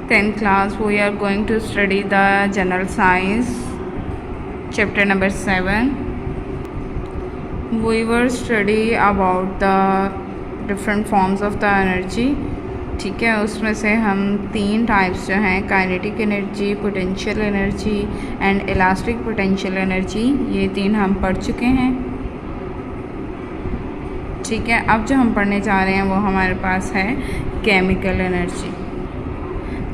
10th class, we are going to study the general science chapter number 7. We will study about the different forms of the energy. ठीक है, उसमें से हम 3 types जो हैं, kinetic energy, potential energy and elastic potential energy, ये 3 हम पढ़ चुके हैं. ठीक है, अब जो हम पढ़ने जा रहे हैं वो हमारे पास है केमिकल एनर्जी.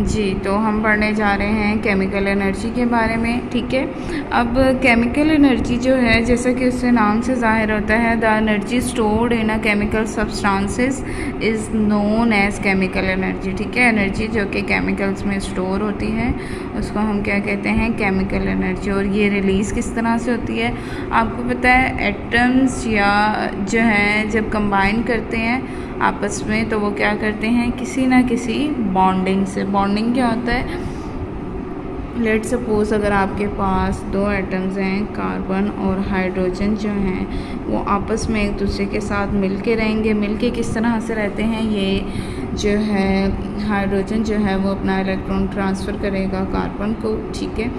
जी, तो हम पढ़ने जा रहे हैं केमिकल एनर्जी के बारे में. ठीक है, अब केमिकल एनर्जी जो है, जैसा कि उससे नाम से ज़ाहिर होता है, the energy stored in a chemical substances is known as chemical energy. ठीक है, एनर्जी जो कि केमिकल्स में स्टोर होती है उसको हम क्या कहते हैं, केमिकल एनर्जी. और ये रिलीज़ किस तरह से होती है, आपको पता है, एटम्स या जो हैं जब कंबाइन करते हैं आपस में तो वो क्या करते हैं, किसी ना किसी बॉन्डिंग से. बॉन्डिंग क्या होता है, लेट सपोज अगर आपके पास 2 एटम्स हैं, कार्बन और हाइड्रोजन जो हैं, वो आपस में एक दूसरे के साथ मिल के रहेंगे. मिल के किस तरह से रहते हैं, ये जो है हाइड्रोजन जो है वो अपना इलेक्ट्रॉन ट्रांसफ़र करेगा कार्बन को. ठीक है,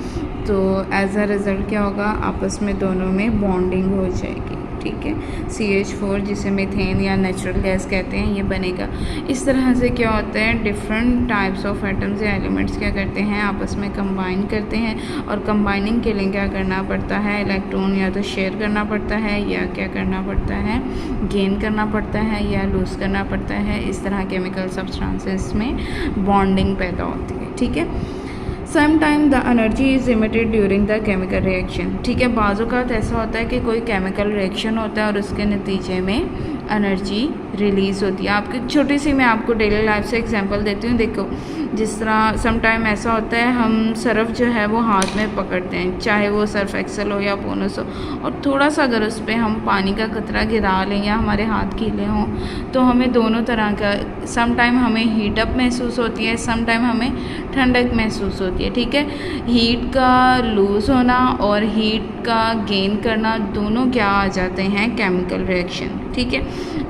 तो एज अ रिज़ल्ट क्या होगा, आपस में दोनों में बॉन्डिंग हो जाएगी. ठीक है, CH4 जिसे मीथेन या नेचुरल गैस कहते हैं, ये बनेगा. इस तरह से क्या होता है, डिफरेंट टाइप्स ऑफ एटम्स या एलिमेंट्स क्या करते हैं, आपस में कंबाइन करते हैं. और कंबाइनिंग के लिए क्या करना पड़ता है, इलेक्ट्रॉन या तो शेयर करना पड़ता है या क्या करना पड़ता है, गेन करना पड़ता है या लूज़ करना पड़ता है. इस तरह केमिकल सब्सटेंसेस में बॉन्डिंग पैदा होती है. ठीक है, sometime the energy is emitted during the chemical reaction. ठीक है, बाज़ औक़ात ऐसा होता है कि कोई केमिकल रिएक्शन होता है और उसके नतीजे में एनर्जी रिलीज़ होती है. आपकी छोटी सी मैं आपको डेली लाइफ से एग्जांपल देती हूँ. देखो, जिस तरह समटाइम ऐसा होता है, हम सर्फ़ जो है वो हाथ में पकड़ते हैं, चाहे वो सर्फ एक्सेल हो या पोनस हो, और थोड़ा सा अगर उस पर हम पानी का कतरा गिरा लें या हमारे हाथ गीले हों तो हमें दोनों तरह का, समटाइम हमें हीट अप महसूस होती है, समटाइम हमें ठंडक महसूस होती है. ठीक है, हीट का लूज़ होना और हीट का गेन करना दोनों क्या आ जाते हैं, केमिकल रिएक्शन. ठीक है,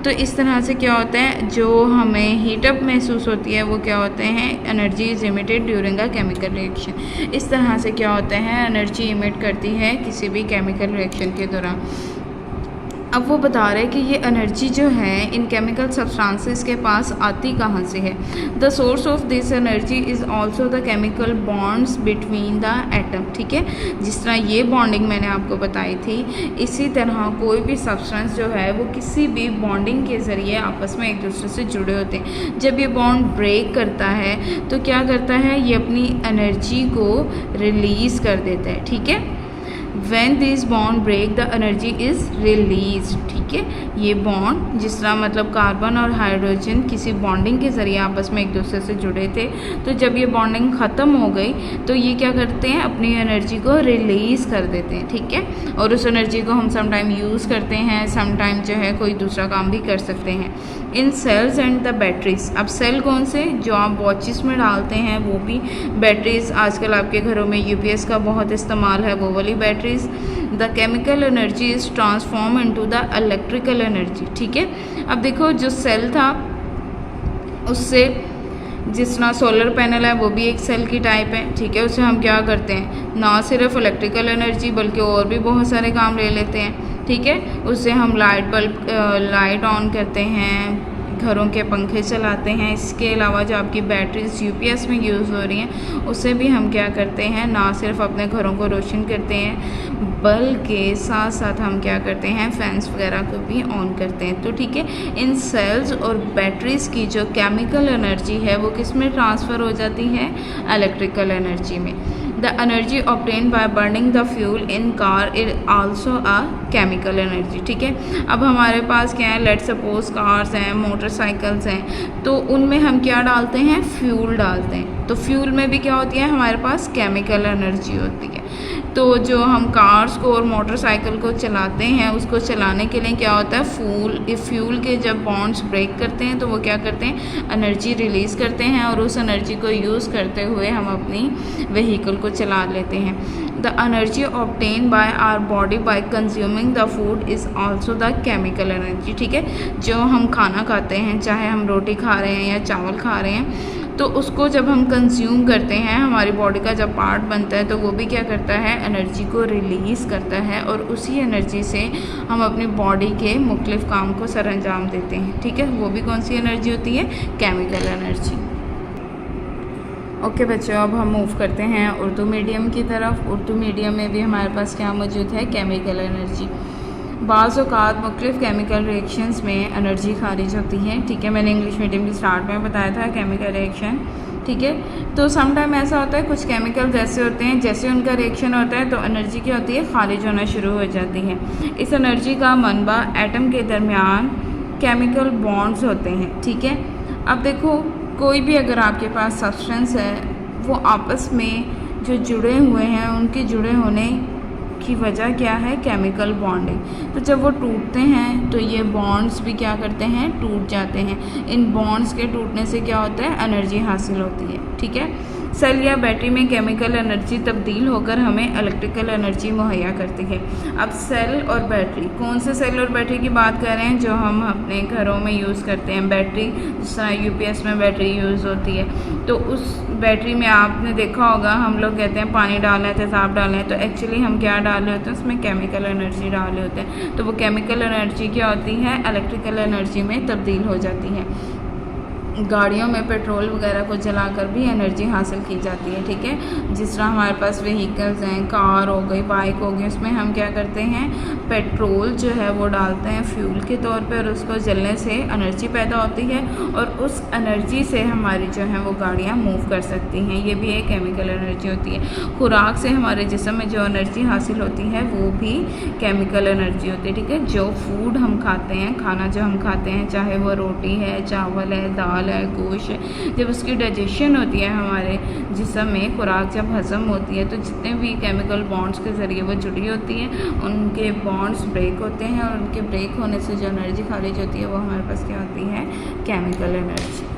तो इस तरह से क्या होता है, जो हमें हीटअप महसूस होती है वो क्या होते हैं, energy is emitted during a chemical reaction. इस तरह से क्या होता है, एनर्जी इमिट करती है किसी भी केमिकल रिएक्शन के दौरान. अब वो बता रहे हैं कि ये एनर्जी जो है इन केमिकल सब्सटेंसेस के पास आती कहाँ से है. The source of this energy is also the chemical bonds between the atom. ठीक है, जिस तरह ये बॉन्डिंग मैंने आपको बताई थी, इसी तरह कोई भी सब्सटेंस जो है वो किसी भी बॉन्डिंग के ज़रिए आपस में एक दूसरे से जुड़े होते हैं. जब ये बॉन्ड ब्रेक करता है तो क्या करता है, ये अपनी एनर्जी को रिलीज़ कर देता है. ठीक है, when this bond break the energy is released. ठीक है, ये बॉन्ड जिस तरह मतलब कार्बन और हाइड्रोजन किसी बॉन्डिंग के ज़रिए आपस में एक दूसरे से जुड़े थे, तो जब ये बॉन्डिंग ख़त्म हो गई तो ये क्या करते हैं, अपनी एनर्जी को रिलीज़ कर देते हैं. ठीक है, और उस एनर्जी को हम समटाइम यूज़ करते हैं, समटाइम जो है कोई दूसरा काम भी कर सकते हैं. इन सेल्स एंड द बैटरीज. अब सेल कौन से, जो आप वॉचेस में डालते हैं वो भी, बैटरीज आजकल आपके घरों में UPS का बहुत इस्तेमाल है, वो वाली batteries. The chemical energy is transform into the electrical energy. ठीक है, अब देखो जो सेल था उससे, जिस तरह सोलर पैनल है वो भी एक सेल की टाइप है. ठीक है, उससे हम क्या करते हैं, ना सिर्फ इलेक्ट्रिकल एनर्जी बल्कि और भी बहुत सारे काम ले लेते हैं. ठीक है, उससे हम लाइट ऑन करते हैं, घरों के पंखे चलाते हैं. इसके अलावा जो आपकी बैटरीज UPS में यूज़ हो रही हैं उससे भी हम क्या करते हैं, ना सिर्फ अपने घरों को रोशन करते हैं बल्कि साथ साथ हम क्या करते हैं, फैंस वगैरह को भी ऑन करते हैं. तो ठीक है, इन सेल्स और बैटरीज़ की जो केमिकल एनर्जी है वो किस में ट्रांसफ़र हो जाती है, इलेक्ट्रिकल एनर्जी में. The energy obtain by burning the fuel in car is also a chemical energy. ठीक है, अब हमारे पास क्या है, लेट सपोज कार्स हैं, मोटरसाइकिल्स हैं, तो उनमें हम क्या डालते हैं, फ्यूल डालते हैं. तो फ्यूल में भी क्या होती है, हमारे पास केमिकल एनर्जी होती है. तो जो हम कार्स को और मोटरसाइकिल को चलाते हैं, उसको चलाने के लिए क्या होता है, फ्यूल के जब बॉन्ड्स ब्रेक करते हैं तो वो क्या करते हैं, एनर्जी रिलीज़ करते हैं और उस एनर्जी को यूज़ करते हुए हम अपनी व्हीकल को चला लेते हैं. The energy obtain by our body by consuming the food is also the chemical energy. ठीक है, जो हम खाना खाते हैं, चाहे हम रोटी खा रहे हैं या चावल खा रहे हैं, तो उसको जब हम कंज्यूम करते हैं, हमारी बॉडी का जब पार्ट बनता है, तो वो भी क्या करता है, एनर्जी को रिलीज़ करता है और उसी एनर्जी से हम अपनी बॉडी के मुख्तलिफ काम को सर अंजाम देते हैं। ठीक है, वो भी कौन सी एनर्जी होती है, केमिकल एनर्जी। ओके बच्चों, अब हम मूव करते हैं उर्दू मीडियम की तरफ। उर्दू मीडियम में भी हमारे पास क्या मौजूद है, केमिकल एनर्जी। बाज़ औक़ात मुख्तलिफ़ केमिकल रिएक्शंस में एनर्जी खारिज होती है। ठीक है, मैंने इंग्लिश मीडियम की स्टार्ट में बताया था केमिकल रिएक्शन। ठीक है, तो सम टाइम ऐसा होता है, कुछ केमिकल जैसे होते हैं, जैसे उनका रिएक्शन होता है तो एनर्जी क्या होती है, खारिज होना शुरू हो जाती है। इस एनर्जी का मनबा एटम के दरमियान केमिकल बॉन्ड्स होते हैं। ठीक है, अब देखो कोई भी अगर आपके पास सब्सटेंस है, वो आपस में जो जुड़े हुए हैं, उनके जुड़े होने की वजह क्या है, केमिकल बॉन्डिंग। तो जब वो टूटते हैं तो ये बॉन्ड्स भी क्या करते हैं, टूट जाते हैं। इन बॉन्ड्स के टूटने से क्या होता है, एनर्जी हासिल होती है। ठीक है, सेल या बैटरी में केमिकल एनर्जी तब्दील होकर हमें इलेक्ट्रिकल एनर्जी मुहैया करती है। अब सेल और बैटरी, कौन से सेल और बैटरी की बात कर रहे हैं, जो हम अपने घरों में यूज़ करते हैं। बैटरी, जिस तरह यूपीएस में बैटरी यूज़ होती है, तो उस बैटरी में आपने देखा होगा, हम लोग कहते हैं पानी डालना है, तेज़ाब डालना है, तो एक्चुअली हम क्या डाले होते हैं, उसमें केमिकल एनर्जी डाले होते हैं। तो वो केमिकल एनर्जी क्या होती है, इलेक्ट्रिकल एनर्जी में तब्दील हो जाती है। गाड़ियों में पेट्रोल वगैरह को जलाकर भी एनर्जी हासिल की जाती है। ठीक है, जिस तरह हमारे पास व्हीकल्स हैं, कार हो गई, बाइक हो गई, उसमें हम क्या करते हैं, पेट्रोल जो है वो डालते हैं फ्यूल के तौर पे और उसको जलने से एनर्जी पैदा होती है और उस एनर्जी से हमारी जो है वो गाड़ियाँ मूव कर सकती हैं। ये भी एक केमिकल एनर्जी होती है। खुराक से हमारे जिस्म में जो एनर्जी हासिल होती है वो भी केमिकल एनर्जी होती है। ठीक है, जो फूड हम खाते हैं, खाना जो हम खाते हैं, चाहे वो रोटी है, चावल है, दाल है, गोश्त है, जब उसकी डाइजेशन होती है हमारे जिस्म में, खुराक जब हज़म होती है, तो जितने भी केमिकल बॉन्ड्स के ज़रिए वो जुड़ी होती हैं, उनके बॉन्ड्स ब्रेक होते हैं और उनके ब्रेक होने से जो एनर्जी खारिज होती है वो हमारे पास क्या होती है, केमिकल एनर्जी।